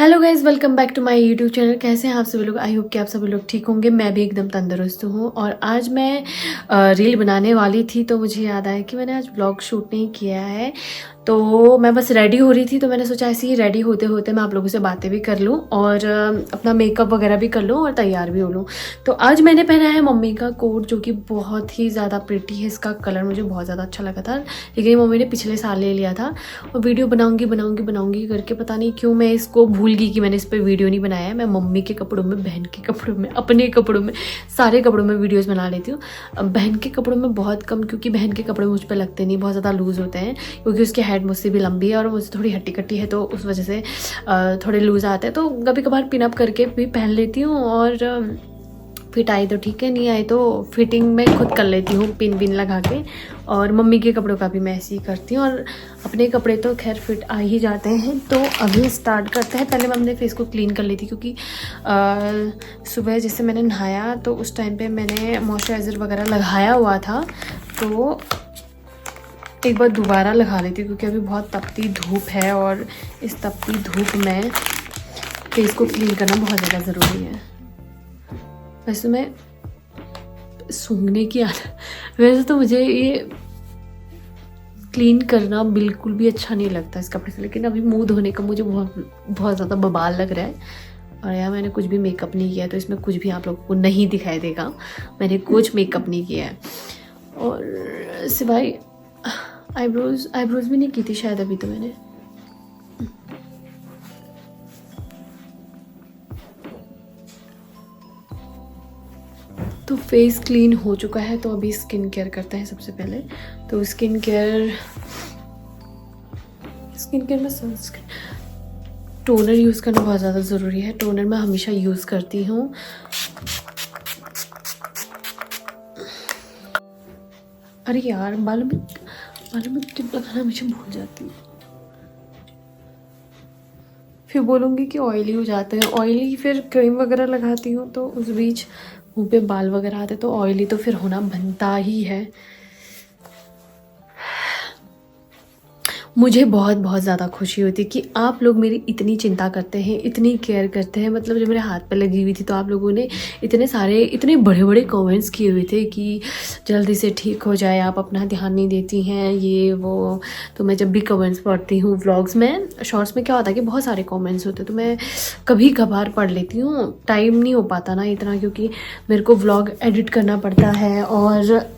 Hello guys, welcome back to my YouTube channel. कैसे हैं आप सभी लोग? आई होप कि आप सभी लोग ठीक होंगे। मैं भी एकदम तंदुरुस्त हूँ। और आज मैं रील बनाने वाली थी तो मुझे याद आया कि मैंने आज व्लॉग शूट नहीं किया है। तो मैं बस रेडी हो रही थी तो मैंने सोचा ऐसे ही रेडी होते होते मैं आप लोगों से बातें भी कर लूँ और अपना मेकअप वगैरह भी कर लूँ और तैयार भी हो लूँ। तो आज मैंने पहना है मम्मी का कोट जो कि बहुत ही ज़्यादा प्रिटी है। इसका कलर मुझे बहुत ज़्यादा अच्छा लगा था, लेकिन मम्मी ने पिछले साल ले लिया था। और वीडियो बनाऊँगी करके पता नहीं क्यों मैं इसको भूल गई कि मैंने इस पर वीडियो नहीं बनाया है। मैं मम्मी के कपड़ों में, बहन के कपड़ों में, अपने कपड़ों में, सारे कपड़ों में वीडियोस बना लेती हूँ। बहन के कपड़ों में बहुत कम, क्योंकि बहन के कपड़े मुझ पर लगते नहीं, बहुत ज़्यादा लूज़ होते हैं। क्योंकि उसकी हेड मुझसे भी लंबी है और मुझसे थोड़ी हट्टी कट्टी है, तो उस वजह से थोड़े लूज़ आते हैं। तो कभी कभार पिन अप करके भी पहन लेती हूँ और फिट आई तो ठीक है, नहीं आए तो फिटिंग मैं खुद कर लेती हूँ पिन बिन लगा के। और मम्मी के कपड़ों का भी मैं ऐसे ही करती हूँ और अपने कपड़े तो खैर फिट आ ही जाते हैं। तो अभी स्टार्ट करते हैं। पहले मैं अपने फेस को क्लीन कर ली थी, क्योंकि सुबह जैसे मैंने नहाया तो उस टाइम पे मैंने मॉइस्चराइज़र वगैरह लगाया हुआ था, तो एक बार दोबारा लगा लेती हूँ, क्योंकि अभी बहुत तपती धूप है और इस तपती धूप में फेस को क्लीन करना बहुत ज़्यादा ज़रूरी है। वैसे मैं सूंघने की आदत, वैसे तो मुझे ये क्लीन करना बिल्कुल भी अच्छा नहीं लगता इस कपड़े से, लेकिन अभी मुंह धोने का मुझे बहुत ज़्यादा बवाल लग रहा है। और यार मैंने कुछ भी मेकअप नहीं किया है, तो इसमें कुछ भी आप लोगों को नहीं दिखाई देगा। मैंने कुछ मेकअप नहीं किया है और सिवाय आईब्रोज भी नहीं की थी शायद अभी तो मैंने। तो फेस क्लीन हो चुका है, तो अभी स्किन केयर करते हैं सबसे पहले। तो स्किन केयर में सनस्क्रीन, टोनर यूज़ करना बहुत ज़्यादा ज़रूरी है। टोनर मैं हमेशा यूज़ करती हूँ। अरे यार, बालों में टिप लगाना मुझे भूल जाती हूँ, फिर बोलूँगी कि ऑयली हो जाते हैं। ऑयली फिर क्रीम वगैरह लगाती हूँ तो उस बीच मुंह पे बाल वगैरह आते, तो ऑयली तो फिर होना बनता ही है। मुझे बहुत ज़्यादा खुशी होती है कि आप लोग मेरी इतनी चिंता करते हैं, इतनी केयर करते हैं। मतलब जब मेरे हाथ पे लगी हुई थी तो आप लोगों ने इतने बड़े बड़े कमेंट्स किए हुए थे कि जल्दी से ठीक हो जाए, आप अपना ध्यान नहीं देती हैं, ये वो। तो मैं जब भी कमेंट्स पढ़ती हूँ व्लॉग्स में, शॉर्ट्स में क्या होता है कि बहुत सारे कमेंट्स होते हैं, तो मैं कभी कभार पढ़ लेती हूँ। टाइम नहीं हो पाता ना इतना, क्योंकि मेरे को व्लॉग एडिट करना पड़ता है और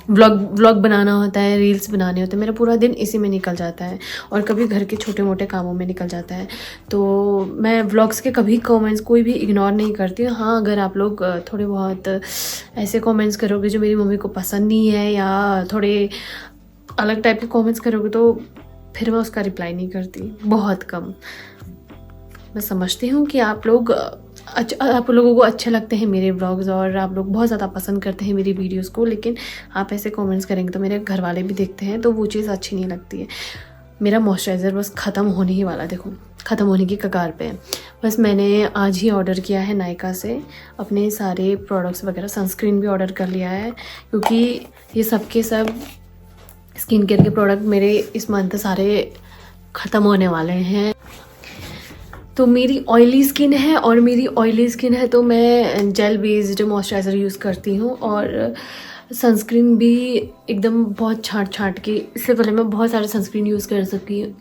व्लॉग बनाना होता है, रील्स बनाने होते हैं। मेरा पूरा दिन इसी में निकल जाता है और कभी घर के छोटे मोटे कामों में निकल जाता है। तो मैं व्लॉग्स के कभी कमेंट्स कोई भी इग्नोर नहीं करती हूँ। हाँ, अगर आप लोग थोड़े बहुत ऐसे कमेंट्स करोगे जो मेरी मम्मी को पसंद नहीं है या थोड़े अलग टाइप के कमेंट्स करोगे, तो फिर मैं उसका रिप्लाई नहीं करती, बहुत कम। मैं समझती हूँ कि आप लोगों को अच्छे लगते हैं मेरे व्लॉग्स और आप लोग बहुत ज़्यादा पसंद करते हैं मेरी वीडियोस को, लेकिन आप ऐसे कमेंट्स करेंगे तो मेरे घर वाले भी देखते हैं, तो वो चीज़ अच्छी नहीं लगती है। मेरा मॉइस्चराइज़र बस ख़त्म होने ही वाला, देखो ख़त्म होने की कगार पे है। बस मैंने आज ही ऑर्डर किया है नायका से अपने सारे प्रोडक्ट्स वगैरह। सनस्क्रीन भी ऑर्डर कर लिया है, क्योंकि ये सब के सब स्किन केयर के प्रोडक्ट मेरे इस मंथ सारे ख़त्म होने वाले हैं। तो मेरी ऑयली स्किन है तो मैं जेल बेस्ड मॉइस्चराइज़र यूज़ करती हूँ और सनस्क्रीन भी एकदम बहुत छांट के। इससे पहले मैं बहुत सारे सनस्क्रीन यूज़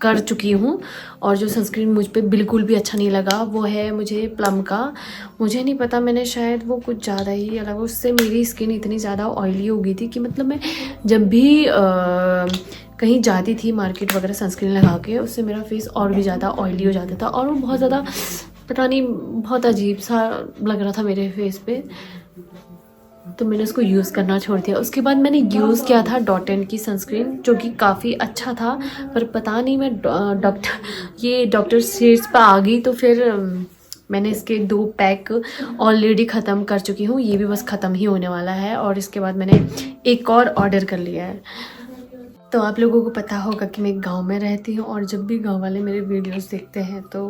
कर चुकी हूँ और जो सनस्क्रीन मुझ पे बिल्कुल भी अच्छा नहीं लगा वो है मुझे प्लम का। मुझे नहीं पता, मैंने शायद वो कुछ ज़्यादा ही अलग, उससे मेरी स्किन इतनी ज़्यादा ऑयली हो गई थी कि मतलब मैं जब भी कहीं जाती थी मार्केट वगैरह सनस्क्रीन लगा के, उससे मेरा फेस और भी ज़्यादा ऑयली हो जाता था और वो बहुत ज़्यादा पता नहीं बहुत अजीब सा लग रहा था मेरे फेस पे। तो मैंने उसको यूज़ करना छोड़ दिया। उसके बाद मैंने यूज़ किया था डॉट&की की सनस्क्रीन, जो कि काफ़ी अच्छा था, पर पता नहीं मैं डॉक्टर सीड्स पर आ गई, तो फिर मैंने इसके 2 पैक ऑलरेडी ख़त्म कर चुकी हूँ। ये भी बस ख़त्म ही होने वाला है और इसके बाद मैंने एक और ऑर्डर कर लिया है। तो आप लोगों को पता होगा कि मैं गांव में रहती हूँ और जब भी गांव वाले मेरे वीडियोस देखते हैं तो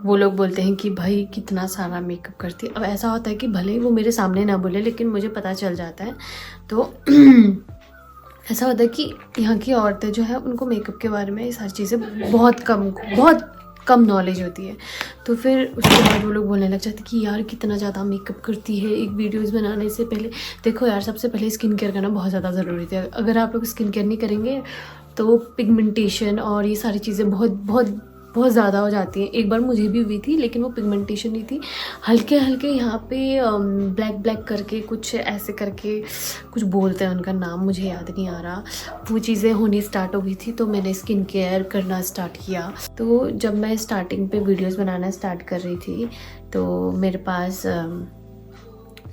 वो लोग बोलते हैं कि भाई कितना सारा मेकअप करती है। अब ऐसा होता है कि भले ही वो मेरे सामने ना बोले, लेकिन मुझे पता चल जाता है। तो ऐसा होता है कि यहाँ की औरतें जो है उनको मेकअप के बारे में ये सारी चीज़ें बहुत कम नॉलेज होती है। तो फिर उसके बाद वो लोग बोलने लग जाते कि यार कितना ज़्यादा मेकअप करती है एक वीडियोज़ बनाने से पहले। देखो यार, सबसे पहले स्किन केयर करना बहुत ज़्यादा ज़रूरी है। अगर आप लोग स्किन केयर नहीं करेंगे तो पिगमेंटेशन और ये सारी चीज़ें बहुत बहुत बहुत ज़्यादा हो जाती हैं। एक बार मुझे भी हुई थी, लेकिन वो पिगमेंटेशन नहीं थी, हल्के हल्के यहाँ पे ब्लैक ब्लैक करके कुछ ऐसे करके कुछ बोलते हैं, उनका नाम मुझे याद नहीं आ रहा। वो चीज़ें होनी स्टार्ट हो गई थी, तो मैंने स्किन केयर करना स्टार्ट किया। तो जब मैं स्टार्टिंग पे वीडियोस बनाना स्टार्ट कर रही थी तो मेरे पास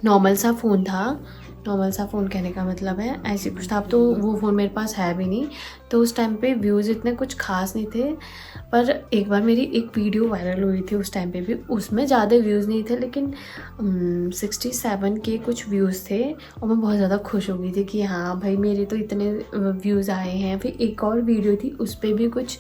नॉर्मल सा फ़ोन था। नॉर्मल सा फ़ोन कहने का मतलब है ऐसे कुछ था। अब तो वो फ़ोन मेरे पास है भी नहीं, तो उस टाइम पे व्यूज़ इतने कुछ खास नहीं थे। पर एक बार मेरी एक वीडियो वायरल हुई थी उस टाइम पे भी, उसमें ज़्यादा व्यूज़ नहीं थे, लेकिन 67 के कुछ व्यूज़ थे और मैं बहुत ज़्यादा खुश हो गई थी कि हाँ भाई मेरे तो इतने व्यूज़ आए हैं। फिर एक और वीडियो थी, उस पर भी कुछ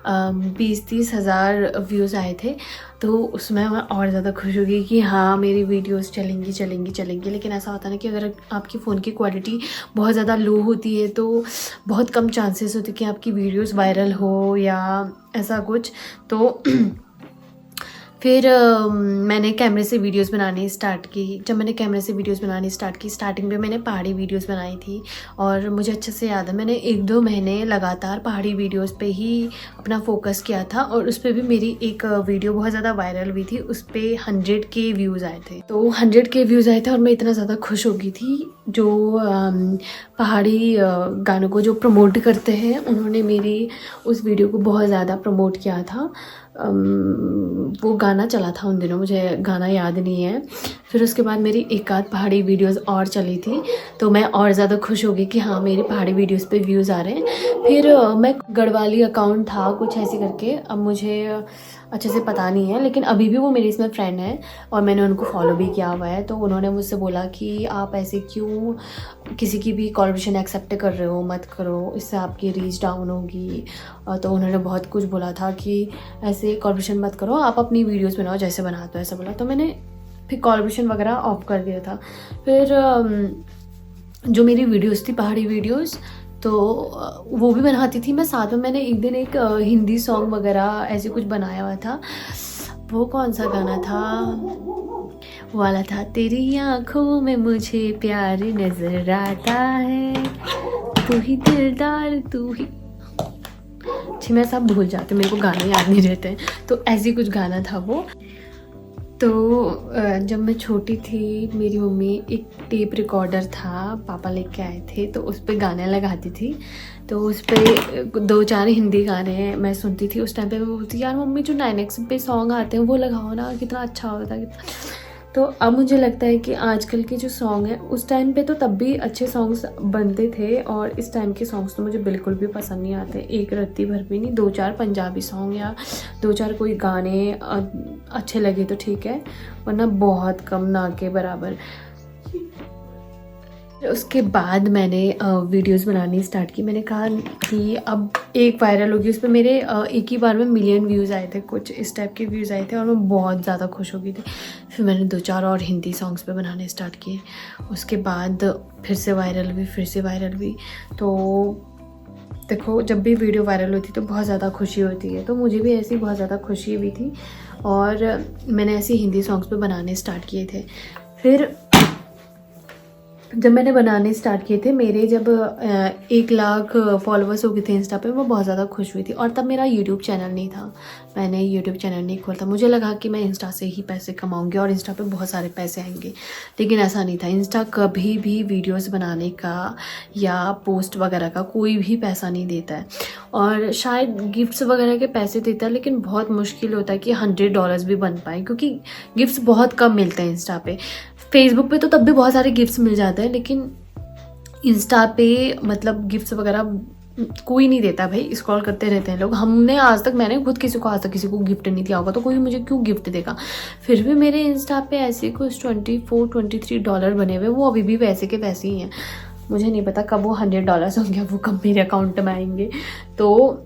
20-30 हज़ार व्यूज़ आए थे, तो उसमें मैं और ज़्यादा खुश हो गई कि हाँ मेरी वीडियोस चलेंगी चलेंगी चलेंगी। लेकिन ऐसा होता है ना कि अगर आपकी फ़ोन की क्वालिटी बहुत ज़्यादा लो होती है तो बहुत कम चांसेस होते कि आपकी वीडियोस वायरल हो या ऐसा कुछ। तो फिर मैंने कैमरे से वीडियोस बनानी स्टार्ट की। जब मैंने कैमरे से वीडियोस बनानी स्टार्ट की, स्टार्टिंग में मैंने पहाड़ी वीडियोस बनाई थी और मुझे अच्छे से याद है मैंने 1-2 महीने लगातार पहाड़ी वीडियोस पे ही अपना फोकस किया था और उस पर भी मेरी एक वीडियो बहुत ज़्यादा वायरल हुई थी। उस पर 100K व्यूज़ आए थे। तो 100K व्यूज़ आए थे और मैं इतना ज़्यादा खुश हो गई थी। जो पहाड़ी गानों को जो प्रमोट करते हैं उन्होंने मेरी उस वीडियो को बहुत ज़्यादा प्रमोट किया था। वो गाना चला था उन दिनों, मुझे गाना याद नहीं है। फिर उसके बाद मेरी एक आध पहाड़ी वीडियोस और चली थी, तो मैं और ज़्यादा खुश हो गई कि हाँ मेरे पहाड़ी वीडियोस पे व्यूज़ आ रहे हैं। फिर मैं गढ़वाली अकाउंट था कुछ ऐसे करके, अब मुझे अच्छे से पता नहीं है, लेकिन अभी भी वो मेरी इसमें फ्रेंड है और मैंने उनको फॉलो भी किया हुआ है। तो उन्होंने मुझसे बोला कि आप ऐसे क्यों किसी की भी कोलैबोरेशन एक्सेप्ट कर रहे हो, मत करो, इससे आपकी रीच डाउन होगी। तो उन्होंने बहुत कुछ बोला था कि ऐसे कोलैबोरेशन मत करो, आप अपनी वीडियोस बनाओ जैसे बनाते हो, ऐसा बोला। तो मैंने फिर कोलैबोरेशन वगैरह ऑफ कर दिया था। फिर जो मेरी वीडियोस थी पहाड़ी वीडियोस, तो वो भी बनाती थी मैं साथ में। मैंने एक दिन एक हिंदी सॉन्ग वगैरह ऐसे कुछ बनाया हुआ था। वो कौन सा गाना था वाला था, तेरी आँखों में मुझे प्यार नजर आता है, तू ही दिलदार तू ही। मैं सब भूल जाती हूँ, मेरे को गाने याद नहीं रहते। तो ऐसी कुछ गाना था वो। तो जब मैं छोटी थी मेरी मम्मी एक टेप रिकॉर्डर था, पापा लेके आए थे, तो उस पर गाने लगाती थी। तो उस पर 2-4 हिंदी गाने मैं सुनती थी। उस टाइम पे मैं बोलती यार मम्मी जो 9X पे सॉन्ग आते हैं वो लगाओ ना, कितना अच्छा होता है। तो अब मुझे लगता है कि आजकल के जो सॉन्ग हैं, उस टाइम पे तो तब भी अच्छे सॉन्ग्स बनते थे और इस टाइम के सॉन्ग्स तो मुझे बिल्कुल भी पसंद नहीं आते, एक रत्ती भर भी नहीं। 2-4 पंजाबी सॉन्ग या 2-4 कोई गाने अच्छे लगे तो ठीक है, वरना बहुत कम, ना के बराबर। उसके बाद मैंने वीडियोस बनानी स्टार्ट की। मैंने कहा कि अब एक वायरल होगी, उस पर मेरे एक ही बार में मिलियन व्यूज़ आए थे, कुछ इस टाइप के व्यूज़ आए थे और मैं बहुत ज़्यादा खुश हो गई थी। फिर मैंने 2-4 और हिंदी सॉन्ग्स पे बनाने स्टार्ट किए। उसके बाद फिर से वायरल हुई, फिर से वायरल हुई। तो देखो जब भी वीडियो वायरल होती तो बहुत ज़्यादा खुशी होती है, तो मुझे भी ऐसी बहुत ज़्यादा खुशी हुई थी और मैंने ऐसे हिंदी सॉन्ग्स पे बनाने स्टार्ट किए थे। फिर जब मैंने बनाने स्टार्ट किए थे, मेरे जब 1 लाख फॉलोअर्स हो गए थे इंस्टा पे, मैं बहुत ज़्यादा खुश हुई थी। और तब मेरा यूट्यूब चैनल नहीं था, मैंने यूट्यूब चैनल नहीं खोला था। मुझे लगा कि मैं इंस्टा से ही पैसे कमाऊंगी और इंस्टा पे बहुत सारे पैसे आएंगे, लेकिन ऐसा नहीं था। इंस्टा कभी भी वीडियोस बनाने का या पोस्ट वगैरह का कोई भी पैसा नहीं देता है, और शायद गिफ्ट्स वगैरह के पैसे देता है, लेकिन बहुत मुश्किल होता है कि $100 भी बन पाए, क्योंकि गिफ्ट्स बहुत कम मिलते हैं इंस्टा पे। फेसबुक पे तो तब भी बहुत सारे गिफ्ट्स मिल जाते हैं, लेकिन इंस्टा पे मतलब गिफ्ट्स वगैरह कोई नहीं देता भाई, स्क्रॉल करते रहते हैं लोग। मैंने खुद आज तक किसी को गिफ्ट नहीं दिया होगा, तो कोई मुझे क्यों गिफ्ट देगा। फिर भी मेरे इंस्टा पे ऐसे कुछ $24-23 बने हुए, वो अभी भी वैसे के वैसे ही हैं। मुझे नहीं पता कब वो $100 होंगे, वो कब मेरे अकाउंट में आएंगे। तो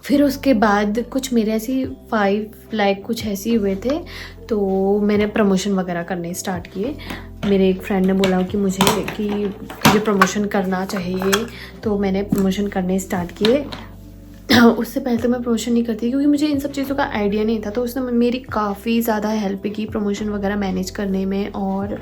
फिर उसके बाद कुछ मेरे ऐसी 5 लाइक कुछ ऐसे हुए थे, तो मैंने प्रमोशन वगैरह करने स्टार्ट किए। मेरे एक फ्रेंड ने बोला कि मुझे प्रमोशन करना चाहिए, तो मैंने प्रमोशन करने स्टार्ट किए। उससे पहले तो मैं प्रमोशन नहीं करती क्योंकि मुझे इन सब चीज़ों का आइडिया नहीं था। तो उसने मेरी काफ़ी ज़्यादा हेल्प की प्रमोशन वगैरह मैनेज करने में और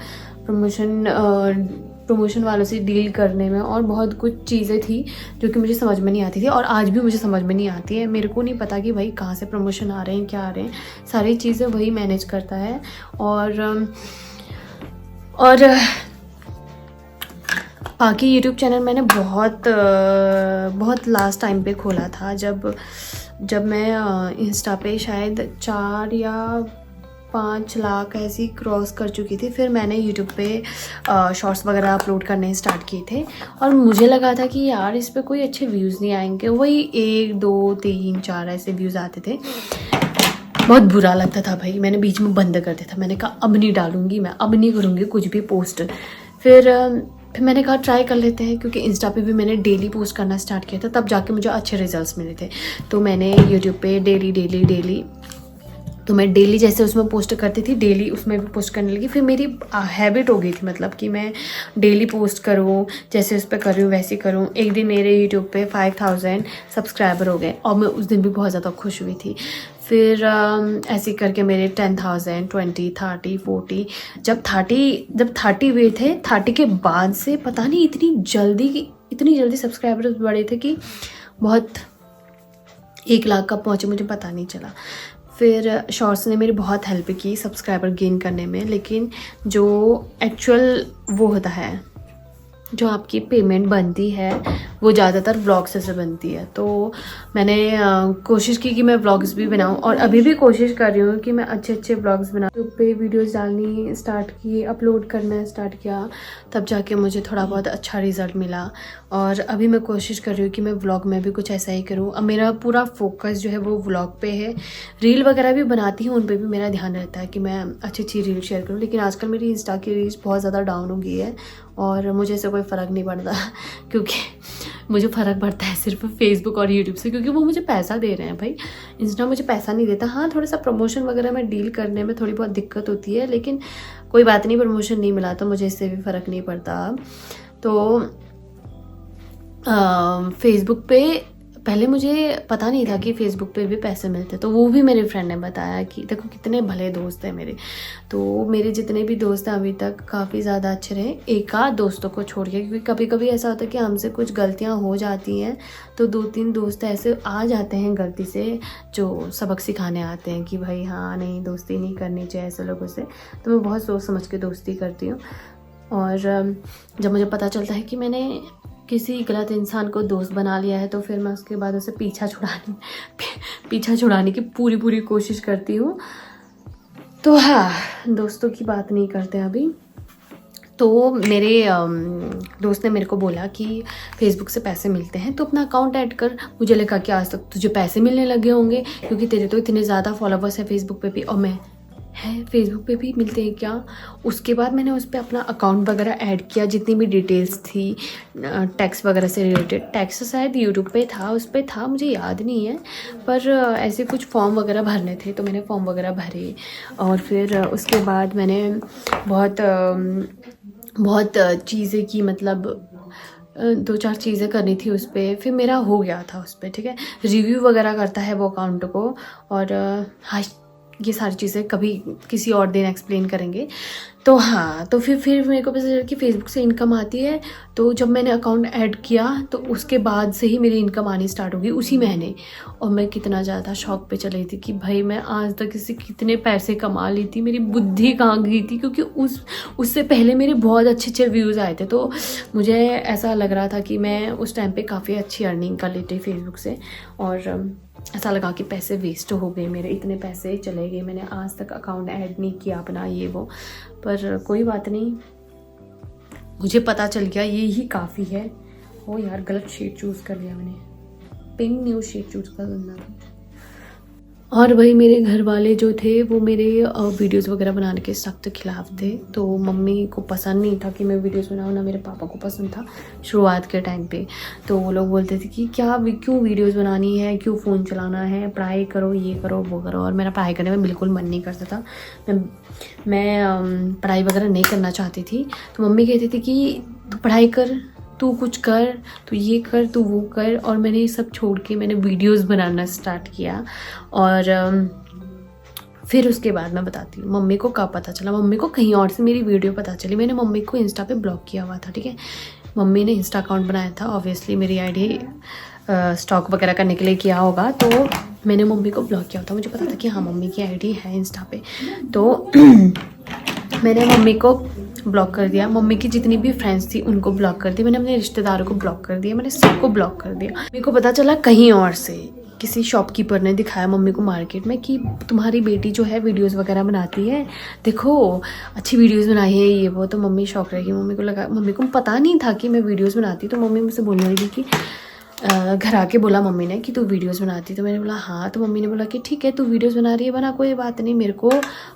प्रमोशन वालों से डील करने में, और बहुत कुछ चीज़ें थी जो कि मुझे समझ में नहीं आती थी और आज भी मुझे समझ में नहीं आती है। मेरे को नहीं पता कि भाई कहाँ से प्रमोशन आ रहे हैं, क्या आ रहे हैं, सारी चीज़ें वही मैनेज करता है। और बाकी यूट्यूब चैनल मैंने बहुत लास्ट टाइम पे खोला था, जब मैं इंस्टा पे शायद 4 या 5 लाख ऐसी क्रॉस कर चुकी थी। फिर मैंने यूट्यूब पे शॉर्ट्स वगैरह अपलोड करने स्टार्ट किए थे और मुझे लगा था कि यार इस पर कोई अच्छे व्यूज़ नहीं आएंगे, वही 1 2 3 4 ऐसे व्यूज़ आते थे। बहुत बुरा लगता था भाई, मैंने बीच में बंद कर दिया था। मैंने कहा अब नहीं डालूंगी मैं, अब नहीं करूँगी कुछ भी पोस्ट। फिर मैंने कहा ट्राई कर लेते हैं, क्योंकि इंस्टा पे भी मैंने डेली पोस्ट करना स्टार्ट किया था, तब जाके मुझे अच्छे रिजल्ट्स मिले थे। तो मैंने यूट्यूब पे डेली तो मैं डेली जैसे उसमें पोस्ट करती थी, डेली उसमें भी पोस्ट करने लगी। फिर मेरी हैबिट हो गई थी, मतलब कि मैं डेली पोस्ट करूँ, जैसे उस पर कर रही हूँ वैसे करूँ। एक दिन मेरे यूट्यूब पे 5000 सब्सक्राइबर हो गए और मैं उस दिन भी बहुत ज़्यादा खुश हुई थी। फिर ऐसे करके मेरे 10,000, 20, 30, 40, जब 30 हुए थे, 30 के बाद से पता नहीं इतनी जल्दी सब्सक्राइबर्स बढ़े थे कि बहुत 1 लाख कब पहुँचे मुझे पता नहीं चला। फिर शॉर्ट्स ने मेरी बहुत हेल्प की सब्सक्राइबर गेन करने में, लेकिन जो एक्चुअल वो होता है, जो आपकी पेमेंट बनती है, वो ज़्यादातर व्लॉग्स से बनती है। तो मैंने कोशिश की कि मैं व्लॉग्स भी बनाऊं और अभी भी कोशिश कर रही हूँ कि मैं अच्छे व्लॉग्स बनाऊं। यूट्यूब पे वीडियोस डालनी स्टार्ट की, अपलोड करना स्टार्ट किया, तब जाके मुझे थोड़ा बहुत अच्छा रिज़ल्ट मिला। और अभी मैं कोशिश कर रही हूँ कि मैं व्लॉग में भी कुछ ऐसा ही करूँ। अब मेरा पूरा फोकस जो है वो व्लॉग पे है। रील वगैरह भी बनाती हूँ, उन पर भी मेरा ध्यान रहता है कि मैं अच्छी रील शेयर करूँ। लेकिन आजकल मेरी इंस्टा की रीच बहुत ज़्यादा डाउन हो गई है और मुझे इससे कोई फ़र्क नहीं पड़ता, क्योंकि मुझे फ़र्क पड़ता है सिर्फ फेसबुक और यूट्यूब से, क्योंकि वो मुझे पैसा दे रहे हैं भाई। इंस्टा मुझे पैसा नहीं देता। हाँ, थोड़ा सा प्रमोशन वगैरह में डील करने में थोड़ी बहुत दिक्कत होती है, लेकिन कोई बात नहीं, प्रमोशन नहीं मिला तो मुझे इससे भी फ़र्क नहीं पड़ता। तो फेसबुक पे पहले मुझे पता नहीं था कि फ़ेसबुक पे भी पैसे मिलते, तो वो भी मेरे फ्रेंड ने बताया कि देखो कितने भले दोस्त हैं मेरे। तो मेरे जितने भी दोस्त हैं अभी तक काफ़ी ज़्यादा अच्छे रहे, एक आध दोस्तों को छोड़ के, क्योंकि कभी कभी ऐसा होता है कि हमसे कुछ गलतियां हो जाती हैं, तो 2-3 दोस्त ऐसे आ जाते हैं गलती से जो सबक सिखाने आते हैं कि भाई हाँ नहीं, दोस्ती नहीं करनी चाहिए ऐसे लोगों से। तो मैं बहुत सोच समझ के दोस्ती करती हूँ। और जब मुझे पता चलता है कि मैंने किसी गलत इंसान को दोस्त बना लिया है, तो फिर मैं उसके बाद उसे पीछा छुड़ाने की पूरी कोशिश करती हूँ। तो हाँ, दोस्तों की बात नहीं करते अभी। तो मेरे दोस्त ने मेरे को बोला कि फेसबुक से पैसे मिलते हैं तो अपना अकाउंट ऐड कर। मुझे लगा कि आज तक तुझे पैसे मिलने लगे होंगे, क्योंकि तेरे तो इतने ज़्यादा फॉलोवर्स हैं फेसबुक पे भी, और मैं है फेसबुक पे भी मिलते हैं क्या। उसके बाद मैंने उस पर अपना अकाउंट वगैरह ऐड किया, जितनी भी डिटेल्स थी टैक्स वगैरह से रिलेटेड। टैक्स शायद यूट्यूब पे था, उस पर था, मुझे याद नहीं है, पर ऐसे कुछ फॉर्म वगैरह भरने थे, तो मैंने फॉर्म वगैरह भरे। और फिर उसके बाद मैंने बहुत चीज़ें की, मतलब 2-4 चीज़ें करनी थी उस पर। फिर मेरा हो गया था उस पर, ठीक है। रिव्यू वगैरह करता है वो अकाउंट को, और हाँ, ये सारी चीज़ें कभी किसी और दिन एक्सप्लेन करेंगे। तो हाँ, तो फिर मेरे को पता चला कि फ़ेसबुक से इनकम आती है। तो जब मैंने अकाउंट ऐड किया तो उसके बाद से ही मेरी इनकम आनी स्टार्ट होगी उसी महीने। और मैं कितना ज़्यादा शॉक पे चली थी कि भाई मैं आज तक इससे कितने पैसे कमा ली थी, मेरी बुद्धि कहाँ गई थी, क्योंकि उससे पहले मेरे बहुत अच्छे व्यूज़ आए थे। तो मुझे ऐसा लग रहा था कि मैं उस टाइम पर काफ़ी अच्छी अर्निंग कर लेती फेसबुक से, और ऐसा लगा कि पैसे वेस्ट हो गए मेरे, इतने पैसे चले गए, मैंने आज तक अकाउंट ऐड नहीं किया अपना, ये वो। पर कोई बात नहीं, मुझे पता चल गया ये ही काफ़ी है। ओ यार, गलत शेड चूज़ कर लिया मैंने, पिंक न्यू शेड चूज़ कर देना था। और वही मेरे घर वाले जो थे वो मेरे वीडियोस वगैरह बनाने के सख्त खिलाफ थे। तो मम्मी को पसंद नहीं था कि मैं वीडियोस बनाऊँ, ना मेरे पापा को पसंद था शुरुआत के टाइम पे। तो वो लोग बोलते थे कि क्यों वीडियोस बनानी है, क्यों फ़ोन चलाना है, पढ़ाई करो, ये करो वो करो। और मेरा पढ़ाई करने में बिल्कुल मन नहीं करता था, मैं पढ़ाई वगैरह नहीं करना चाहती थी। तो मम्मी कहती थी कि तू पढ़ाई कर, तू कुछ कर, तू ये कर, तू वो कर। और मैंने ये सब छोड़ के मैंने वीडियोस बनाना स्टार्ट किया। और फिर उसके बाद मैं बताती हूँ मम्मी को कब पता चला। मम्मी को कहीं और से मेरी वीडियो पता चली। मैंने मम्मी को इंस्टा पे ब्लॉक किया हुआ था, ठीक है। मम्मी ने इंस्टा अकाउंट बनाया था, ऑब्वियसली मेरी आईडी स्टॉक वगैरह करने के लिए किया होगा, तो मैंने मम्मी को ब्लॉक किया था। मुझे पता था कि हाँ मम्मी की आईडी है इंस्टा पे, तो मैंने मम्मी को ब्लॉक कर दिया। मम्मी की जितनी भी फ्रेंड्स थी उनको ब्लॉक कर दिया। मैंने अपने रिश्तेदारों को ब्लॉक कर दिया। मैंने सबको ब्लॉक कर दिया। मम्मी को पता चला कहीं और से, किसी शॉपकीपर ने दिखाया मम्मी को मार्केट में कि तुम्हारी बेटी जो है वीडियोस वगैरह बनाती है, देखो अच्छी वीडियोस बनाई है ये वो। तो मम्मी शौक रहेगी। मम्मी को लगा, मम्मी को पता नहीं था कि मैं वीडियोस बनाती। तो मम्मी मुझसे बोलने लगी कि घर आके बोला मम्मी ने कि तू वीडियोस बनाती। तो मैंने बोला हाँ। तो मम्मी ने बोला कि ठीक है तू वीडियोस बना रही है, बना, कोई बात नहीं, मेरे को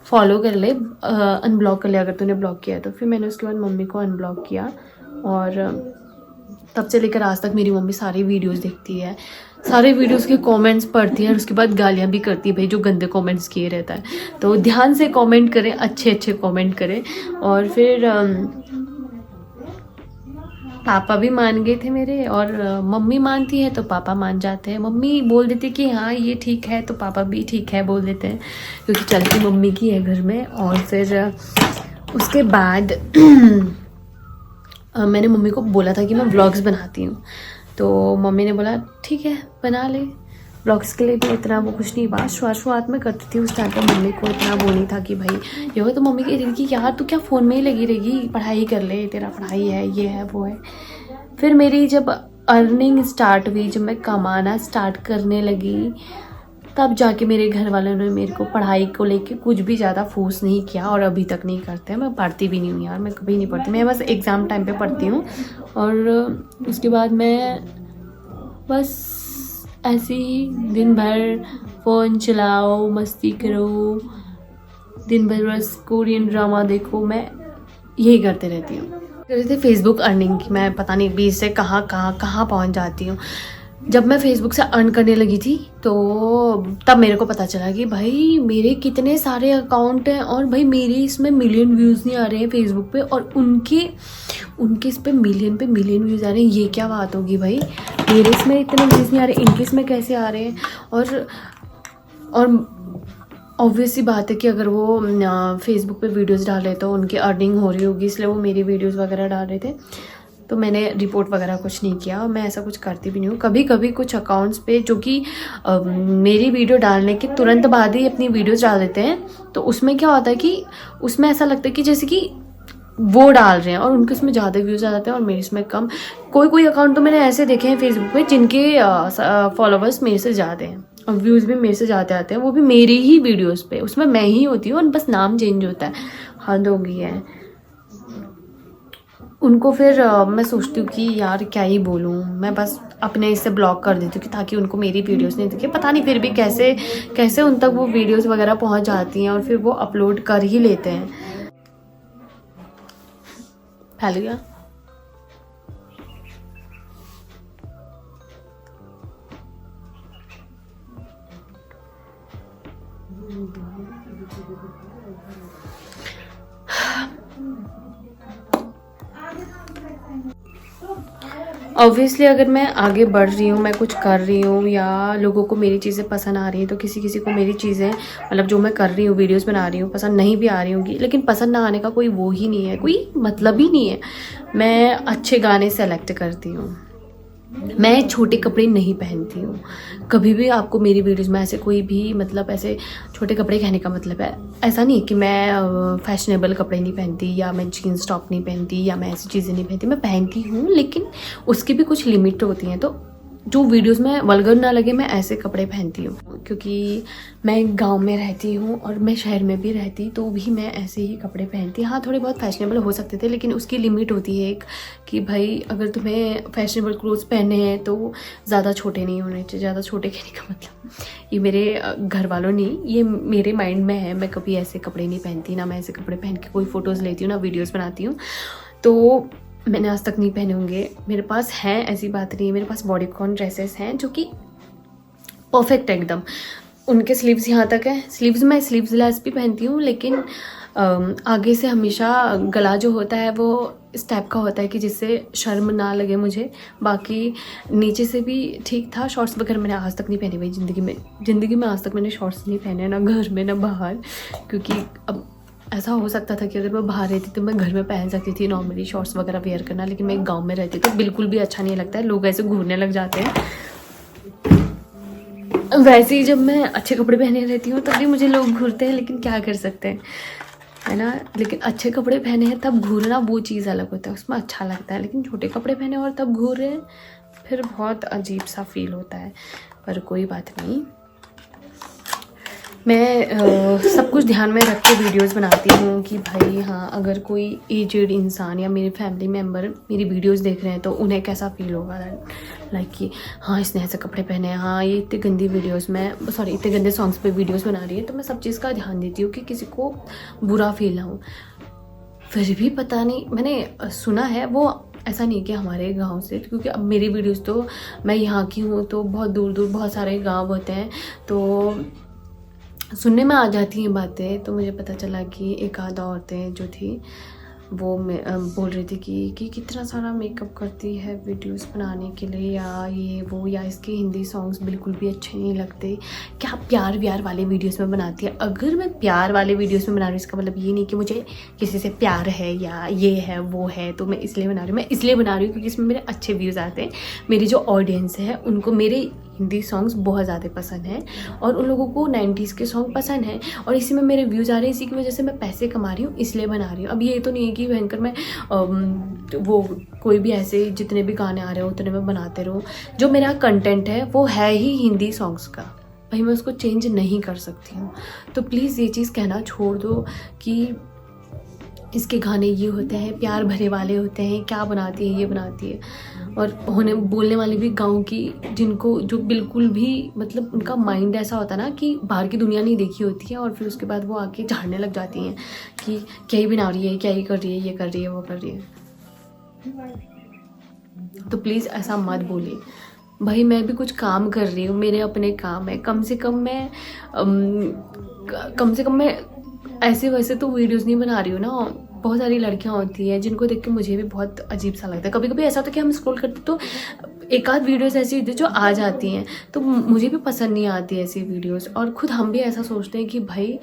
फॉलो कर ले, अनब्लॉक कर ले अगर तूने ब्लॉक किया है तो। फिर मैंने उसके बाद मम्मी को अनब्लॉक किया। और तब से लेकर आज तक मेरी मम्मी सारी वीडियोस देखती है, सारे वीडियोस के कमेंट्स पढ़ती है और उसके बाद गालियाँ भी करती है, भाई जो गंदे कमेंट्स किए रहता है। तो ध्यान से कमेंट करें, अच्छे अच्छे कमेंट करें। और फिर पापा भी मान गए थे मेरे, और मम्मी मानती है तो पापा मान जाते हैं। मम्मी बोल देती कि हाँ ये ठीक है तो पापा भी ठीक है बोल देते हैं, क्योंकि चलती मम्मी की है घर में। और फिर उसके बाद मैंने मम्मी को बोला था कि मैं व्लॉग्स बनाती हूँ, तो मम्मी ने बोला ठीक है बना ले। व्लॉग्स के लिए भी इतना वो कुछ नहीं, बात शुरुआत में करती थी। उस टाइम पर मम्मी को इतना वो नहीं था कि भाई ये हो। तो मम्मी कह रही थी कि यार तू क्या फ़ोन में ही लगी रहेगी, पढ़ाई कर ले, तेरा पढ़ाई है, ये है वो है। फिर मेरी जब अर्निंग स्टार्ट हुई, जब मैं कमाना स्टार्ट करने लगी, तब जाके मेरे घर वालों ने मेरे को पढ़ाई को लेके कुछ भी ज़्यादा फोर्स नहीं किया, और अभी तक नहीं करते। मैं पढ़ती भी नहीं हूँ यार, मैं कभी नहीं पढ़ती, मैं बस एग्ज़ाम टाइम पे पढ़ती हूँ। और उसके बाद मैं बस ऐसे ही दिन भर फ़ोन चलाओ, मस्ती करो, दिन भर बस कोरियन ड्रामा देखो, मैं यही करते रहती हूँ। जैसे फेसबुक अर्निंग की मैं पता नहीं 20 से कहाँ पहुँच जाती हूँ। जब मैं फेसबुक से अर्न करने लगी थी तो तब मेरे को पता चला कि भाई मेरे कितने सारे अकाउंट हैं, और भाई मेरे इसमें मिलियन व्यूज़ नहीं आ रहे हैं फेसबुक पे, और उनके इस पे मिलियन व्यूज़ आ रहे हैं। ये क्या बात होगी भाई, मेरे इसमें इतने व्यूज़ नहीं आ रहे, इनके इसमें कैसे आ रहे हैं। और ऑब्वियस सी बात है कि अगर वो फेसबुक पे वीडियोस डाल रहे तो उनकी अर्निंग हो रही होगी, इसलिए वो मेरी वीडियोस वगैरह डाल रहे थे। तो मैंने रिपोर्ट वगैरह कुछ नहीं किया, और मैं ऐसा कुछ करती भी नहीं हूँ। कभी कभी कुछ अकाउंट्स पे जो कि मेरी वीडियो डालने के तुरंत बाद ही अपनी वीडियोस डाल देते हैं, तो उसमें क्या होता है कि उसमें ऐसा लगता है कि जैसे कि वो डाल रहे हैं और उनके उसमें ज़्यादा व्यूज़ आ जाते हैं और मेरे इसमें कम। कोई अकाउंट तो मैंने ऐसे देखे हैं फेसबुक पे जिनके फॉलोवर्स मेरे से ज़्यादा हैं और व्यूज़ भी मेरे से ज़्यादा आते हैं, वो भी मेरी ही वीडियोस पे, उसमें मैं ही होती हूँ और बस नाम चेंज होता है। हद हो गई है। उनको फिर मैं सोचती हूँ कि यार क्या ही बोलूँ, मैं बस अपने इससे ब्लॉक कर देती हूँ कि ताकि उनको मेरी वीडियोस नहीं दिखे। पता नहीं फिर भी कैसे उन तक वो वीडियोस वगैरह पहुँच जाती हैं और फिर वो अपलोड कर ही लेते हैं। फैल गया। ऑब्वियसली अगर मैं आगे बढ़ रही हूँ, मैं कुछ कर रही हूँ या लोगों को मेरी चीज़ें पसंद आ रही हैं, तो किसी को मेरी चीज़ें मतलब जो मैं कर रही हूँ, वीडियोस बना रही हूँ, पसंद नहीं भी आ रही होंगी, लेकिन पसंद ना आने का कोई वो ही नहीं है, कोई मतलब ही नहीं है। मैं अच्छे गाने सेलेक्ट करती हूँ, मैं छोटे कपड़े नहीं पहनती हूँ कभी भी। आपको मेरी वीडियोस में ऐसे कोई भी मतलब ऐसे छोटे कपड़े कहने का मतलब है ऐसा नहीं है कि मैं फैशनेबल कपड़े नहीं पहनती या मैं जीन्स टॉप नहीं पहनती या मैं ऐसी चीज़ें नहीं पहनती। मैं पहनती हूँ लेकिन उसकी भी कुछ लिमिट होती हैं, तो जो वीडियोस में वल्गर ना लगे मैं ऐसे कपड़े पहनती हूँ। क्योंकि मैं गांव में रहती हूँ और मैं शहर में भी रहती तो भी मैं ऐसे ही कपड़े पहनती। हाँ थोड़े बहुत फैशनेबल हो सकते थे, लेकिन उसकी लिमिट होती है एक कि भाई अगर तुम्हें फैशनेबल क्लोथ्स पहनने हैं तो ज़्यादा छोटे नहीं होने चाहिए। ज़्यादा छोटे कहने का मतलब ये मेरे घर वालों नहीं, ये मेरे माइंड में है। मैं कभी ऐसे कपड़े नहीं पहनती, ना मैं ऐसे कपड़े पहन के कोई फ़ोटोज़ लेती हूँ ना वीडियोज़ बनाती हूँ। तो मैंने आज तक नहीं पहने होंगे। मेरे पास हैं, ऐसी बात नहीं है, मेरे पास बॉडीकॉन ड्रेसेस हैं जो कि परफेक्ट है एकदम। उनके स्लीव्स यहाँ तक है, स्लीव्स मैं स्लीव्स लेस भी पहनती हूँ, लेकिन आगे से हमेशा गला जो होता है वो इस टाइप का होता है कि जिससे शर्म ना लगे मुझे। बाकी नीचे से भी ठीक था। शॉर्ट्स वगैरह मैंने आज तक नहीं पहने भाई, ज़िंदगी में आज तक मैंने शॉर्ट्स नहीं पहने, ना घर में ना बाहर, क्योंकि अब ऐसा हो सकता था कि अगर मैं बाहर रहती तो मैं घर में पहन सकती थी नॉर्मली शॉर्ट्स वगैरह वेयर करना, लेकिन मैं गांव में रहती तो बिल्कुल भी अच्छा नहीं लगता है, लोग ऐसे घूरने लग जाते हैं। वैसे ही जब मैं अच्छे कपड़े पहने रहती हूँ तब भी मुझे लोग घूरते हैं, लेकिन क्या कर सकते हैं, है ना। लेकिन अच्छे कपड़े पहने हैं तब घूरना वो चीज़ अलग होता है, उसमें अच्छा लगता है। लेकिन छोटे कपड़े पहने और तब घूर रहे हैं, फिर बहुत अजीब सा फील होता है। पर कोई बात नहीं, मैं सब कुछ ध्यान में रख के वीडियोज़ बनाती हूँ कि भाई हाँ, अगर कोई एजेड इंसान या मेरे फैमिली मेम्बर मेरी वीडियोज़ देख रहे हैं तो उन्हें कैसा फील होगा, लाइक कि हाँ इसने ऐसे कपड़े पहने हैं, हाँ ये इतने गंदी वीडियोज़ में इतने गंदे सॉन्ग्स पे वीडियोज़ बना रही है। तो मैं सब चीज़ का ध्यान देती हूँ कि किसी को बुरा फील ना हो। फिर भी पता नहीं, मैंने सुना है, वो ऐसा नहीं कि हमारे गांव से, क्योंकि अब मेरी वीडियोज़ तो मैं यहाँ की हूँ तो बहुत दूर दूर बहुत सारे गाँव होते हैं, तो सुनने में आ जाती हैं बातें। तो मुझे पता चला कि एक आध औरतें जो थी वो बोल रही थी कि कितना सारा मेकअप करती है वीडियोस बनाने के लिए, या ये वो, या इसके हिंदी सॉन्ग्स बिल्कुल भी अच्छे नहीं लगते, क्या प्यार व्यार वाले वीडियोस में बनाती है। अगर मैं प्यार वाले वीडियोस में बना रही हूँ इसका मतलब ये नहीं कि मुझे किसी से प्यार है या ये है वो है तो मैं इसलिए बना रही हूँ। मैं इसलिए बना रही हूँ क्योंकि इसमें मेरे अच्छे व्यूज़ आते हैं, मेरी जो ऑडियंस है उनको मेरे हिंदी सॉन्ग्स बहुत ज़्यादा पसंद हैं और उन लोगों को 90s के सॉन्ग पसंद हैं, और इसी में मेरे व्यूज़ आ रहे हैं, इसी की वजह से मैं पैसे कमा रही हूँ, इसलिए बना रही हूँ। अब ये तो नहीं है कि भयंकर मैं वो कोई भी ऐसे जितने भी गाने आ रहे हो उतने में बनाते रहो। जो मेरा कंटेंट है वो है ही हिंदी सॉन्ग्स का, भाई मैं उसको चेंज नहीं कर सकती हूँ। तो प्लीज़ ये चीज़ कहना छोड़ दो कि इसके गाने ये होते हैं, प्यार भरे वाले होते हैं, क्या बनाती है ये बनाती है। और बोलने वाले भी गांव की, जिनको जो बिल्कुल भी मतलब उनका माइंड ऐसा होता है ना कि बाहर की दुनिया नहीं देखी होती है, और फिर उसके बाद वो आके झाड़ने लग जाती हैं कि क्या ही बना रही है, क्या ही कर रही है, ये कर रही है वो कर रही है। तो प्लीज़ ऐसा मत बोलिए भाई, मैं भी कुछ काम कर रही हूँ, मेरे अपने काम है, कम से कम मैं ऐसे वैसे तो वीडियोस नहीं बना रही हूँ ना। बहुत सारी लड़कियाँ होती हैं जिनको देख के मुझे भी बहुत अजीब सा लगता है। कभी कभी ऐसा होता है कि हम स्क्रॉल करते तो एक आध वीडियोस ऐसी होती है जो आ जाती हैं, तो मुझे भी पसंद नहीं आती ऐसी वीडियोस, और ख़ुद हम भी ऐसा सोचते हैं कि भाई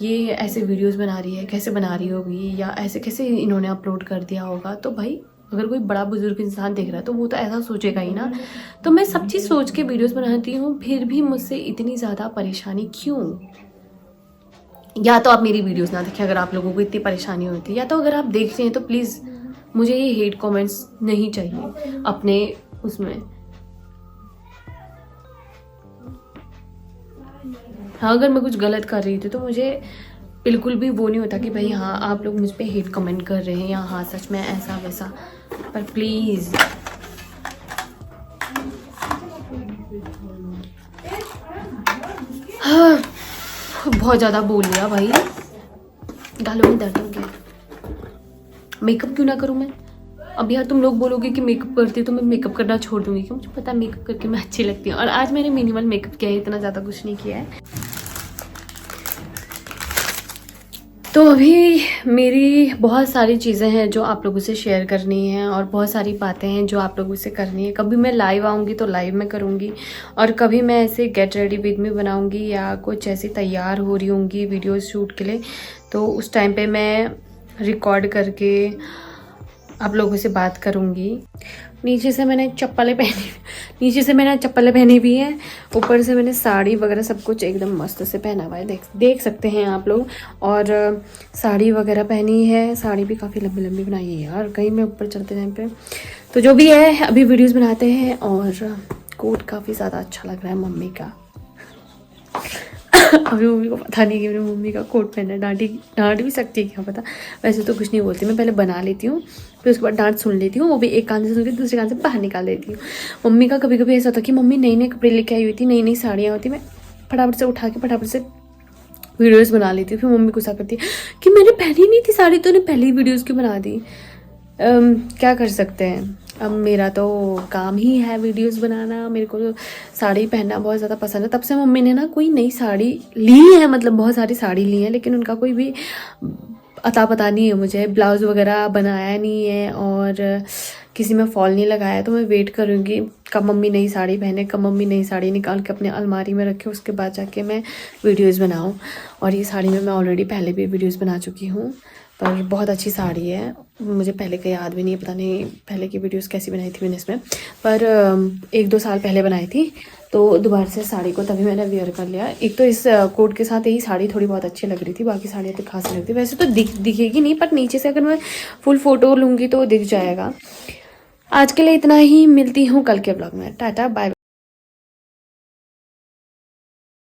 ये ऐसे वीडियोस बना रही है, कैसे बना रही होगी, या ऐसे कैसे इन्होंने अपलोड कर दिया होगा। तो भाई अगर कोई बड़ा बुजुर्ग इंसान देख रहा है तो वो तो ऐसा सोचेगा ही ना। तो मैं सब चीज़ सोच के वीडियोज़ बनाती हूँ, फिर भी मुझसे इतनी ज़्यादा परेशानी क्यों? या तो आप मेरी वीडियोस ना देखें अगर आप लोगों को इतनी परेशानी होती है, या तो अगर आप देख रहे हैं तो प्लीज़ मुझे ये हेट कमेंट्स नहीं चाहिए अपने उसमें। हाँ, अगर मैं कुछ गलत कर रही थी तो मुझे बिल्कुल भी वो नहीं होता कि भाई हाँ आप लोग मुझ पे हेट कमेंट कर रहे हैं, या हाँ सच में ऐसा वैसा, पर प्लीज़ हाँ, बहुत ज़्यादा बोल लिया भाई, गालों में दर्द हो गया। मेकअप क्यों ना करूँ मैं? अब यार तुम लोग बोलोगे कि मेकअप करती तो मैं मेकअप करना छोड़ दूँगी, क्यों? मुझे पता है मेकअप करके मैं अच्छी लगती हूँ, और आज मैंने मिनिमल मेकअप किया है, इतना ज़्यादा कुछ नहीं किया है। तो अभी मेरी बहुत सारी चीज़ें हैं जो आप लोगों से शेयर करनी है, और बहुत सारी बातें हैं जो आप लोगों से करनी है। कभी मैं लाइव आऊँगी तो लाइव में करूँगी, और कभी मैं ऐसे गेट रेडी विद मी बनाऊँगी, या कुछ ऐसे तैयार हो रही होंगी वीडियोस शूट के लिए, तो उस टाइम पे मैं रिकॉर्ड करके आप लोगों से बात करूँगी। नीचे से मैंने चप्पलें पहनी हुई हैं, ऊपर से मैंने साड़ी वगैरह सब कुछ एकदम मस्त से पहना हुआ है, देख सकते हैं आप लोग। और साड़ी वगैरह पहनी है, साड़ी भी काफ़ी लंबी लंबी बनाई है यार, कहीं मैं ऊपर चलते टाइम पे। तो जो भी है अभी वीडियोस बनाते हैं, और कोट काफ़ी ज़्यादा अच्छा लग रहा है मम्मी का। अभी मम्मी को पता नहीं कि मेरी मम्मी का कोट पहना है, डांट भी सकती है क्या पता। वैसे तो कुछ नहीं बोलती, मैं पहले बना लेती हूँ फिर उसके बाद डांट सुन लेती हूँ, वो भी एक कान से सुन के दूसरे कान से बाहर निकाल देती हूँ। मम्मी का कभी कभी ऐसा होता कि मम्मी नई नई कपड़े लेके आई हुई थी, नई नई साड़ियाँ होती, मैं फटाफट से उठा के फटाफट से वीडियोज़ बना लेती हूँ। फिर मम्मी गुस्सा करती है कि मैंने पहनी नहीं थी साड़ी, तो ने पहली वीडियोज़ क्यों बना दी। क्या कर सकते हैं, अब मेरा तो काम ही है वीडियोस बनाना, मेरे को तो साड़ी पहनना बहुत ज़्यादा पसंद है। तब से मम्मी ने ना कोई नई साड़ी ली है, मतलब बहुत सारी साड़ी ली है, लेकिन उनका कोई भी अता पता नहीं है मुझे, ब्लाउज़ वगैरह बनाया नहीं है और किसी में फॉल नहीं लगाया। तो मैं वेट करूँगी कब मम्मी नई साड़ी पहने, कब मम्मी नई साड़ी निकाल के अपने अलमारी में रखे, उसके बाद जाके मैं वीडियोज़ बनाऊँ। और ये साड़ी में मैं ऑलरेडी पहले भी वीडियोज़ बना चुकी हूँ, पर बहुत अच्छी साड़ी है। मुझे पहले का याद भी नहीं है, पता नहीं पहले की वीडियोस कैसी बनाई थी मैंने इसमें, पर 1-2 साल पहले बनाई थी। तो दोबारा से साड़ी को तभी मैंने वेयर कर लिया। एक तो इस कोट के साथ यही साड़ी थोड़ी बहुत अच्छी लग रही थी, बाकी साड़ियाँ तो खास नहीं लगती। वैसे तो दिखेगी नहीं, पर नीचे से अगर मैं फुल फ़ोटो लूँगी तो दिख जाएगा। आज के लिए इतना ही, मिलती हूँ कल के ब्लॉग में। Tata bye.